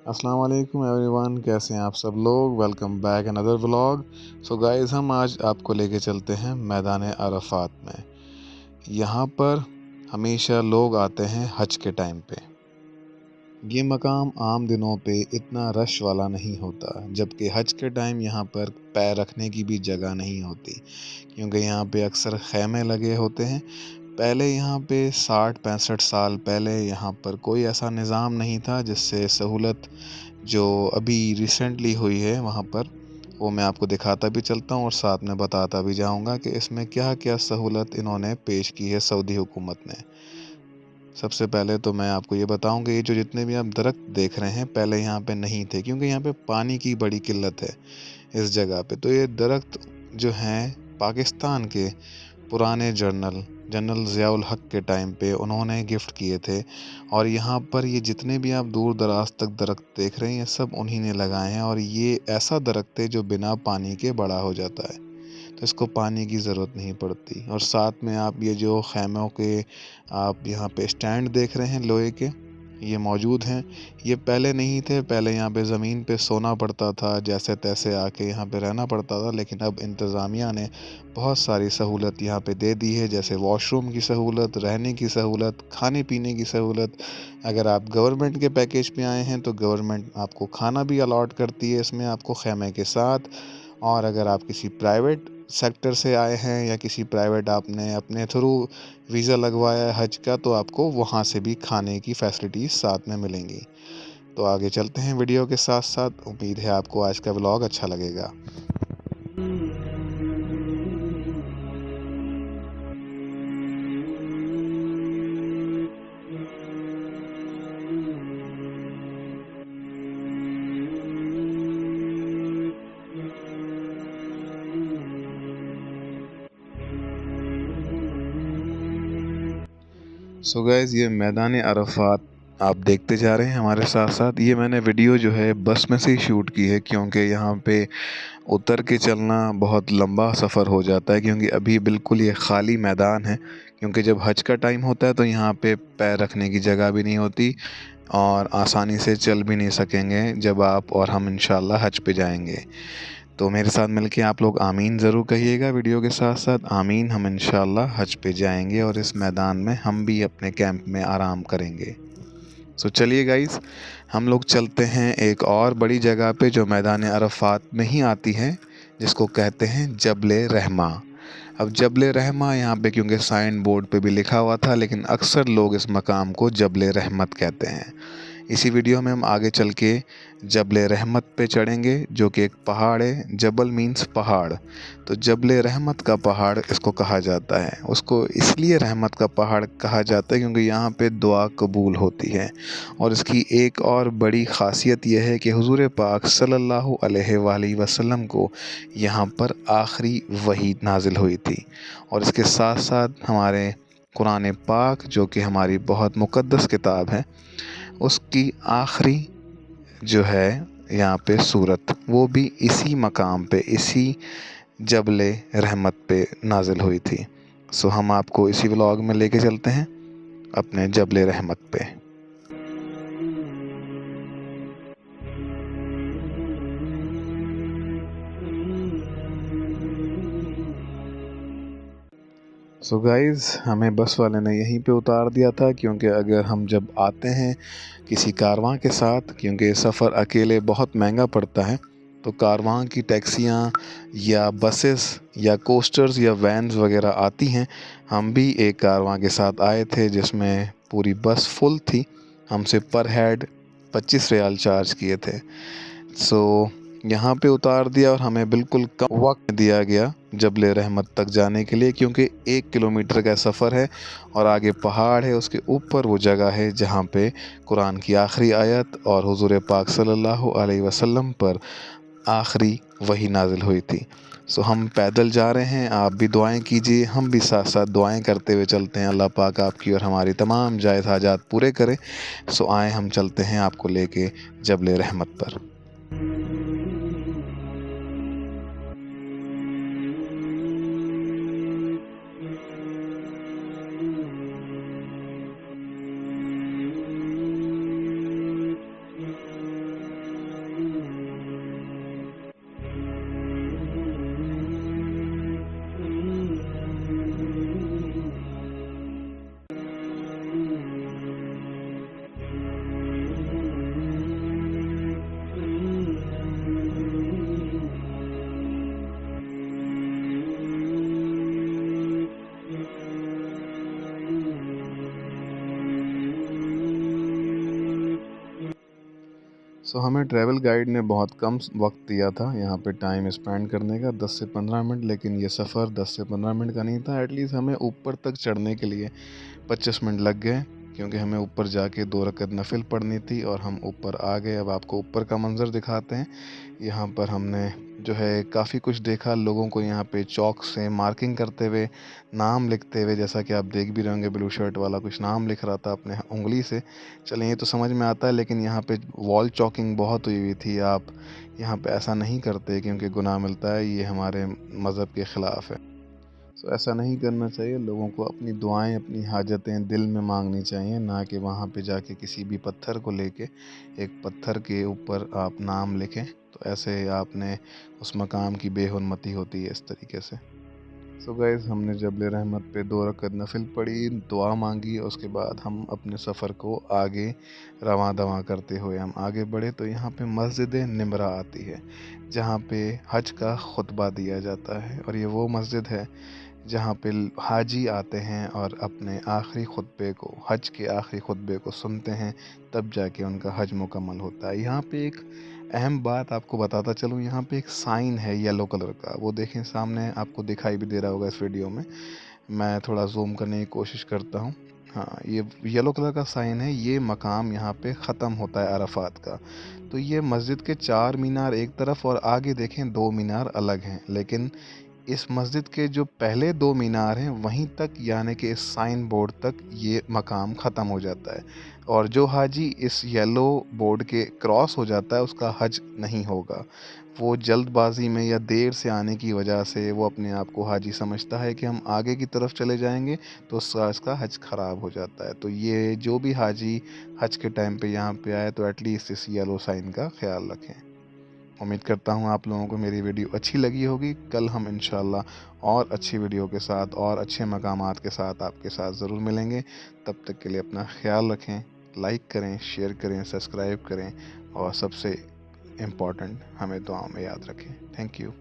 अस्सलाम वालेकुम एवरीवन, कैसे हैं आप सब लोग। Welcome back another vlog. So guys, हम आज आपको लेके चलते हैं मैदान अरफात में। यहाँ पर हमेशा लोग आते हैं हज के टाइम पे। ये मकाम आम दिनों पे इतना रश वाला नहीं होता, जबकि हज के टाइम यहाँ पर पैर रखने की भी जगह नहीं होती, क्योंकि यहाँ पे अक्सर खैमे लगे होते हैं। पहले यहाँ पे 60-65 साल पहले यहाँ पर कोई ऐसा निज़ाम नहीं था, जिससे सहूलत जो अभी रिसेंटली हुई है वहाँ पर, वो मैं आपको दिखाता भी चलता हूँ और साथ में बताता भी जाऊँगा कि इसमें क्या क्या सहूलत इन्होंने पेश की है सऊदी हुकूमत ने। सबसे पहले तो मैं आपको ये बताऊँ कि ये जो जितने भी आप दरख्त देख रहे हैं, पहले यहाँ पे नहीं थे, क्योंकि यहाँ पे पानी की बड़ी किल्लत है इस जगह पे। तो ये दरख्त जो हैं पाकिस्तान के पुराने जनरल ज़ियाउल हक के टाइम पे उन्होंने गिफ्ट किए थे। और यहाँ पर ये जितने भी आप दूर दराज तक दरख्त देख रहे हैं, ये सब उन्हीं ने लगाए हैं। और ये ऐसा दरख्त है जो बिना पानी के बड़ा हो जाता है, तो इसको पानी की ज़रूरत नहीं पड़ती। और साथ में आप ये जो खैमों के आप यहाँ पे स्टैंड देख रहे हैं लोहे के, ये मौजूद हैं। ये पहले नहीं थे, पहले यहाँ पे ज़मीन पे सोना पड़ता था, जैसे तैसे आके यहाँ पे रहना पड़ता था। लेकिन अब इंतज़ामिया ने बहुत सारी सहूलत यहाँ पे दे दी है, जैसे वॉशरूम की सहूलत, रहने की सहूलत, खाने पीने की सहूलत। अगर आप गवर्नमेंट के पैकेज पे आए हैं तो गवर्नमेंट आपको खाना भी अलॉट करती है इसमें आपको खैमे के साथ। और अगर आप किसी प्राइवेट सेक्टर से आए हैं या किसी प्राइवेट आपने अपने थ्रू वीज़ा लगवाया है हज का, तो आपको वहाँ से भी खाने की फैसिलिटीज़ साथ में मिलेंगी। तो आगे चलते हैं वीडियो के साथ साथ। उम्मीद है आपको आज का व्लॉग अच्छा लगेगा। सो गाइज़, ये मैदान अरफात आप देखते जा रहे हैं हमारे साथ साथ। ये मैंने वीडियो जो है बस में से ही शूट की है, क्योंकि यहाँ पे उतर के चलना बहुत लंबा सफ़र हो जाता है, क्योंकि अभी बिल्कुल ये ख़ाली मैदान है। क्योंकि जब हज का टाइम होता है तो यहाँ पे पैर रखने की जगह भी नहीं होती और आसानी से चल भी नहीं सकेंगे जब आप और हम इंशाल्लाह हज पे जाएंगे। तो मेरे साथ मिलके आप लोग आमीन ज़रूर कहिएगा वीडियो के साथ साथ। आमीन। हम इंशाल्लाह हज पे जाएंगे और इस मैदान में हम भी अपने कैंप में आराम करेंगे। सो चलिए गाइस, हम लोग चलते हैं एक और बड़ी जगह पे जो मैदान अरफात में ही आती है, जिसको कहते हैं जबले रहमा। अब जबले रहमा यहाँ पे क्योंकि साइन बोर्ड पे भी लिखा हुआ था, लेकिन अक्सर लोग इस मकाम को जबले रहमत कहते हैं। इसी वीडियो में हम आगे चल के जबले रहमत पे चढ़ेंगे, जो कि एक पहाड़ है। जबल मीन्स पहाड़, तो जबले रहमत का पहाड़ इसको कहा जाता है। उसको इसलिए रहमत का पहाड़ कहा जाता है क्योंकि यहाँ पे दुआ कबूल होती है। और इसकी एक और बड़ी ख़ासियत यह है कि हुज़ूर पाक सल्लल्लाहु अलैहि वसल्लम को यहाँ पर आखिरी वही नाजिल हुई थी। और इसके साथ साथ हमारे कुरान पाक, जो कि हमारी बहुत मुक़द्दस किताब है, उसकी आखिरी जो है यहाँ पे सूरत, वो भी इसी मकाम पे, इसी जबले रहमत पे नाजिल हुई थी। सो हम आपको इसी व्लॉग में लेके चलते हैं अपने जबले रहमत पे। सो गाइज़, हमें बस वाले ने यहीं पे उतार दिया था, क्योंकि अगर हम जब आते हैं किसी कारवां के साथ, क्योंकि सफ़र अकेले बहुत महंगा पड़ता है, तो कारवां की टैक्सियाँ या बसेस या कोस्टर्स या वैन्स वगैरह आती हैं। हम भी एक कारवां के साथ आए थे जिसमें पूरी बस फुल थी। हमसे पर हेड 25 रियाल चार्ज किए थे। सो यहाँ पे उतार दिया और हमें बिल्कुल कम वक्त दिया गया जबले रहमत तक जाने के लिए, क्योंकि 1 किलोमीटर का सफ़र है और आगे पहाड़ है। उसके ऊपर वो जगह है जहाँ पे कुरान की आखिरी आयत और हुज़ूर पाक सल्लल्लाहु अलैहि वसल्लम पर आखिरी वही नाजिल हुई थी। सो हम पैदल जा रहे हैं, आप भी दुआएं कीजिए, हम भी साथ साथ दुआएं करते हुए चलते हैं। अल्लाह पाक आपकी और हमारी तमाम जायज़ हाजात पूरे करे। सो आए हम चलते हैं आपको लेके जबले रहमत पर। हमें ट्रैवल गाइड ने बहुत कम वक्त दिया था यहाँ पे टाइम स्पेंड करने का, 10 से 15 मिनट। लेकिन ये सफ़र 10 से 15 मिनट का नहीं था, एटलीस्ट हमें ऊपर तक चढ़ने के लिए 25 मिनट लग गए, क्योंकि हमें ऊपर जाके 2 रकत नफिल पढ़नी थी और हम ऊपर आ गए। अब आपको ऊपर का मंज़र दिखाते हैं। यहाँ पर हमने जो है काफ़ी कुछ देखा, लोगों को यहाँ पे चॉक से मार्किंग करते हुए, नाम लिखते हुए, जैसा कि आप देख भी रहे होंगे, ब्लू शर्ट वाला कुछ नाम लिख रहा था अपने उंगली से। चलें, ये तो समझ में आता है, लेकिन यहाँ पे वॉल चॉकिंग बहुत हुई हुई थी। आप यहाँ पे ऐसा नहीं करते क्योंकि गुनाह मिलता है, ये हमारे मज़हब के ख़िलाफ़ है। ऐसा नहीं करना चाहिए। लोगों को अपनी दुआएं, अपनी हाजतें दिल में मांगनी चाहिए, ना कि वहाँ पे जाके किसी भी पत्थर को लेके एक पत्थर के ऊपर आप नाम लिखें। तो ऐसे आपने उस मकाम की बेहुरमती होती है इस तरीके से। गाइज़, हमने जबल रहमत पे 2 रकत नफिल पढ़ी, दुआ मांगी, और उसके बाद हम अपने सफ़र को आगे रवां दवां करते हुए हम आगे बढ़े। तो यहाँ पे मस्जिद निमरा आती है, जहाँ पे हज का खुतबा दिया जाता है, और ये वो मस्जिद है जहाँ पे हाजी आते हैं और अपने आखिरी खुतबे को, हज के आखिरी खुतबे को सुनते हैं, तब जाके उनका हज मुकम्मल होता है। यहाँ पे एक अहम बात आपको बताता चलूँ, यहाँ पे एक साइन है येलो कलर का, वो देखें सामने, आपको दिखाई भी दे रहा होगा इस वीडियो में। मैं थोड़ा जूम करने की कोशिश करता हूँ। हाँ, ये येलो कलर का साइन है, ये मकाम यहाँ पे ख़त्म होता है अरफात का। तो ये मस्जिद के 4 मीनार एक तरफ और आगे देखें 2 मीनार अलग हैं, लेकिन इस मस्जिद के जो पहले 2 मीनार हैं वहीं तक, यानी कि इस साइन बोर्ड तक ये मकाम ख़त्म हो जाता है। और जो हाजी इस येलो बोर्ड के क्रॉस हो जाता है, उसका हज नहीं होगा। वो जल्दबाजी में या देर से आने की वजह से वो अपने आप को हाजी समझता है कि हम आगे की तरफ चले जाएंगे, तो इसका हज ख़राब हो जाता है। तो ये जो भी हाजी हज के टाइम पे यहाँ पे आए, तो एटलीस्ट इस येलो साइन का ख्याल रखें। उम्मीद करता हूँ आप लोगों को मेरी वीडियो अच्छी लगी होगी। कल हम इंशाल्लाह और अच्छी वीडियो के साथ और अच्छे मकामात के साथ आपके साथ ज़रूर मिलेंगे। तब तक के लिए अपना ख्याल रखें, लाइक करें, शेयर करें, सब्सक्राइब करें, और सबसे इम्पोर्टेंट, हमें दुआओं में याद रखें। Thank you.